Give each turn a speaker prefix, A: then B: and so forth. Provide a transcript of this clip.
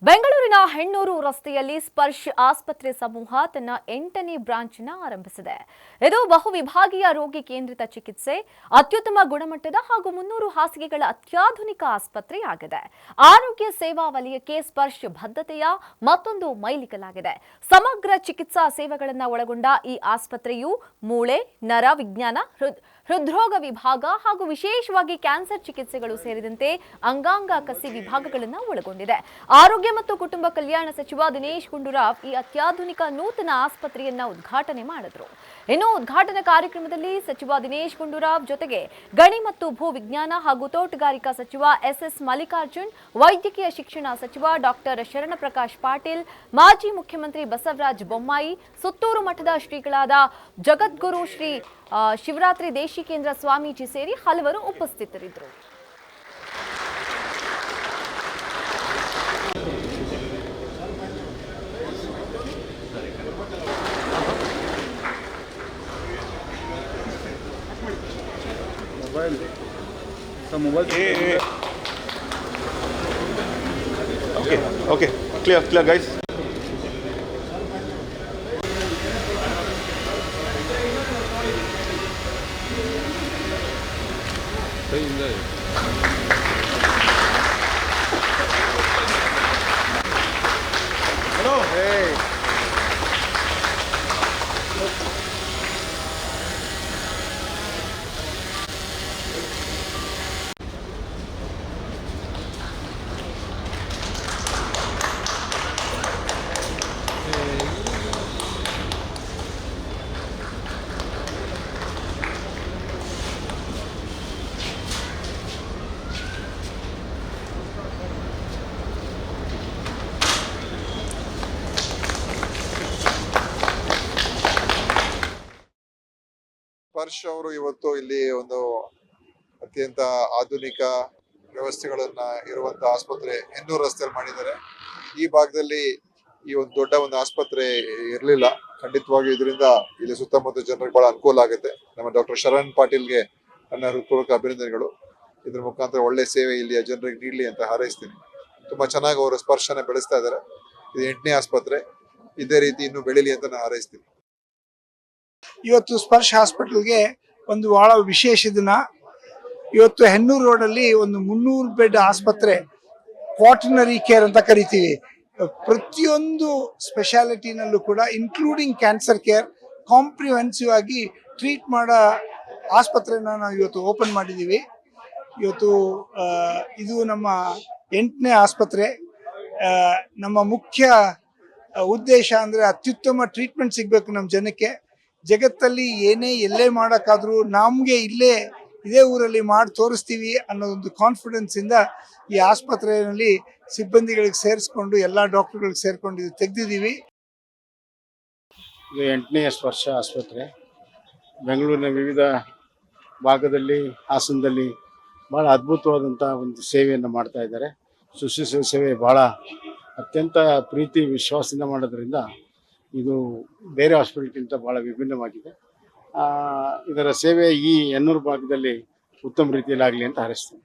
A: ಬೆಂಗಳೂರಿನ ಹೆಣ್ಣೂರು ರಸ್ತೆಯಲ್ಲಿ ಸ್ಪರ್ಶ್ ಆಸ್ಪತ್ರೆ ಸಮೂಹ ತನ್ನ 8ನೇ ಬ್ರಾಂಚ್ ಅನ್ನು ಆರಂಭಿಸಿದೆ. ಇದು ಬಹುವಿಭಾಗೀಯ ರೋಗಿ ಕೇಂದ್ರಿತ ಚಿಕಿತ್ಸೆ, ಅತ್ಯುತ್ತಮ ಗುಣಮಟ್ಟದ ಹಾಗೂ 300 ಹಾಸಿಗೆಗಳ ಅತ್ಯಾಧುನಿಕ ಆಸ್ಪತ್ರೆಯಾಗಿದೆ. ಆರೋಗ್ಯ ಸೇವಾ ವಲಯಕ್ಕೆ ಸ್ಪರ್ಶ್ ಬದ್ಧತೆಯ ಮತ್ತೊಂದು ಮೈಲಿಗಲಾಗಿದೆ. ಸಮಗ್ರ ಚಿಕಿತ್ಸಾ ಸೇವೆಗಳನ್ನು ಒಳಗೊಂಡ ಈ ಆಸ್ಪತ್ರೆಯು ಮೂಳೆ, ನರ ವಿಜ್ಞಾನ, ಹೃದ್ರೋಗ ವಿಭಾಗ ಹಾಗೂ ವಿಶೇಷವಾಗಿ ಕ್ಯಾನ್ಸರ್ ಚಿಕಿತ್ಸೆಗಳು ಸೇರಿದಂತೆ ಅಂಗಾಂಗ ಕಸಿ ವಿಭಾಗಗಳನ್ನು ಒಳಗೊಂಡಿದೆ. ಆರೋಗ್ಯ ಮತ್ತು ಕುಟುಂಬ ಕಲ್ಯಾಣ ಸಚಿವ ದಿನೇಶ್ ಗುಂಡೂರಾವ್ ಈ ಅತ್ಯಾಧುನಿಕ ನೂತನ ಆಸ್ಪತ್ರೆಯನ್ನ ಉದ್ಘಾಟನೆ ಮಾಡಿದರು. ಇನ್ನು ಉದ್ಘಾಟನಾ ಕಾರ್ಯಕ್ರಮದಲ್ಲಿ ಸಚಿವ ದಿನೇಶ್ ಗುಂಡೂರಾವ್ ಜೊತೆಗೆ ಗಣಿ ಮತ್ತು ಭೂ ವಿಜ್ಞಾನ ಹಾಗೂ ತೋಟಗಾರಿಕಾ ಸಚಿವ ಎಸ್ ಮಲ್ಲಿಕಾರ್ಜುನ್, ವೈದ್ಯಕೀಯ ಶಿಕ್ಷಣ ಸಚಿವ ಡಾಕ್ಟರ್ ಶರಣಪ್ರಕಾಶ್ ಪಾಟೀಲ್, ಮಾಜಿ ಮುಖ್ಯಮಂತ್ರಿ ಬಸವರಾಜ ಬೊಮ್ಮಾಯಿ, ಸುತ್ತೂರು ಮಠದ ಶ್ರೀಗಳಾದ ಜಗದ್ಗುರು ಶ್ರೀ ಶಿವರಾತ್ರಿ ದೇಶಿಕೇಂದ್ರ ಸ್ವಾಮೀಜಿ ಸೇರಿ ಹಲವರು ಉಪಸ್ಥಿತರಿದ್ದರು.
B: Okay, clear guys. Hello. Hey.
C: Sparsh ಅವರು ಇವತ್ತು ಇಲ್ಲಿ ಒಂದು ಅತ್ಯಂತ ಆಧುನಿಕ ವ್ಯವಸ್ಥೆಗಳನ್ನ ಇರುವಂತಹ ಆಸ್ಪತ್ರೆ ಹೆಣ್ಣೂರು ರಸ್ತೆಯಲ್ಲಿ ಮಾಡಿದ್ದಾರೆ. ಈ ಭಾಗದಲ್ಲಿ ಈ ಒಂದು ದೊಡ್ಡ ಒಂದು ಆಸ್ಪತ್ರೆ ಇರಲಿಲ್ಲ. ಖಂಡಿತವಾಗಿ ಇದರಿಂದ ಇಲ್ಲಿ ಸುತ್ತಮುತ್ತ ಜನರಿಗೆ ಬಹಳ ಅನುಕೂಲ ಆಗುತ್ತೆ. ನಮ್ಮ ಡಾಕ್ಟರ್ ಶರಣ್ ಪಾಟೀಲ್ಗೆ ನನ್ನ ಹೃತ್ಪೂರ್ವಕ ಅಭಿನಂದನೆಗಳು. ಇದ್ರ ಮುಖಾಂತರ ಒಳ್ಳೆ ಸೇವೆ ಇಲ್ಲಿಯ ಜನರಿಗೆ ನೀಡಲಿ ಅಂತ ಹಾರೈಸ್ತೀನಿ. ತುಂಬಾ ಚೆನ್ನಾಗಿ ಅವರ ಸ್ಪರ್ಶನ ಬೆಳೆಸ್ತಾ ಇದ್ದಾರೆ. ಇದು 8ನೇ ಆಸ್ಪತ್ರೆ. ಇದೇ ರೀತಿ ಇನ್ನೂ ಬೆಳೀಲಿ ಅಂತ ನಾನು ಹಾರೈಸ್ತೀನಿ.
D: ಇವತ್ತು ಸ್ಪರ್ಶ್ ಹಾಸ್ಪಿಟಲ್ಗೆ ಒಂದು ಬಹಳ ವಿಶೇಷ ದಿನ. ಇವತ್ತು ಹೆಣ್ಣೂರು ರೋಡಲ್ಲಿ ಒಂದು 300 ಬೆಡ್ ಆಸ್ಪತ್ರೆ, ಕ್ವಾಟರ್ನರಿ ಕೇರ್ ಅಂತ ಕರಿತೀವಿ. ಪ್ರತಿಯೊಂದು ಸ್ಪೆಷಾಲಿಟಿನಲ್ಲೂ ಕೂಡ ಇನ್ಕ್ಲೂಡಿಂಗ್ ಕ್ಯಾನ್ಸರ್ ಕೇರ್ ಕಾಂಪ್ರಿಹೆನ್ಸಿವ್ ಆಗಿ ಟ್ರೀಟ್ ಮಾಡೋ ಆಸ್ಪತ್ರೆನ ನಾವು ಇವತ್ತು ಓಪನ್ ಮಾಡಿದ್ದೀವಿ. ಇವತ್ತು ಇದು ನಮ್ಮ 8ನೇ ಆಸ್ಪತ್ರೆ. ನಮ್ಮ ಮುಖ್ಯ ಉದ್ದೇಶ ಅಂದರೆ ಅತ್ಯುತ್ತಮ ಟ್ರೀಟ್ಮೆಂಟ್ ಸಿಗಬೇಕು ನಮ್ಮ ಜನಕ್ಕೆ. ಜಗತ್ತಲ್ಲಿ ಎಲ್ಲೇ ಮಾಡೋಕ್ಕಾದ್ರೂ ನಮಗೆ ಇದೇ ಊರಲ್ಲಿ ಮಾಡಿ ತೋರಿಸ್ತೀವಿ ಅನ್ನೋದೊಂದು ಕಾನ್ಫಿಡೆನ್ಸ್ ಇಂದ ಈ ಆಸ್ಪತ್ರೆಯಲ್ಲಿ ಸಿಬ್ಬಂದಿಗಳಿಗೆ ಸೇರಿಸ್ಕೊಂಡು ಎಲ್ಲ ಡಾಕ್ಟರ್ಗಳಿಗೆ ಸೇರ್ಕೊಂಡು ಇದು ತೆಗೆದಿದ್ದೀವಿ.
E: ಇದು 8ನೇ ಸ್ಪರ್ಶ ಆಸ್ಪತ್ರೆ. ಬೆಂಗಳೂರಿನ ವಿವಿಧ ಭಾಗದಲ್ಲಿ, ಹಾಸನದಲ್ಲಿ ಭಾಳ ಅದ್ಭುತವಾದಂಥ ಒಂದು ಸೇವೆಯನ್ನು ಮಾಡ್ತಾ ಇದ್ದಾರೆ. ಶುಶ್ರೂಷೆ ಸೇವೆ ಭಾಳ ಅತ್ಯಂತ ಪ್ರೀತಿ ವಿಶ್ವಾಸದಿಂದ ಮಾಡೋದ್ರಿಂದ ಇದು ಬೇರೆ ಹಾಸ್ಪಿಟಲ್ಗಿಂತ ಭಾಳ ವಿಭಿನ್ನವಾಗಿದೆ. ಇದರ ಸೇವೆ ಈ ಹೆಣ್ಣೂರು ಭಾಗದಲ್ಲಿ ಉತ್ತಮ ರೀತಿಯಲ್ಲಿ ಆಗಲಿ ಅಂತ ಹಾರೈಸ್ತೀನಿ.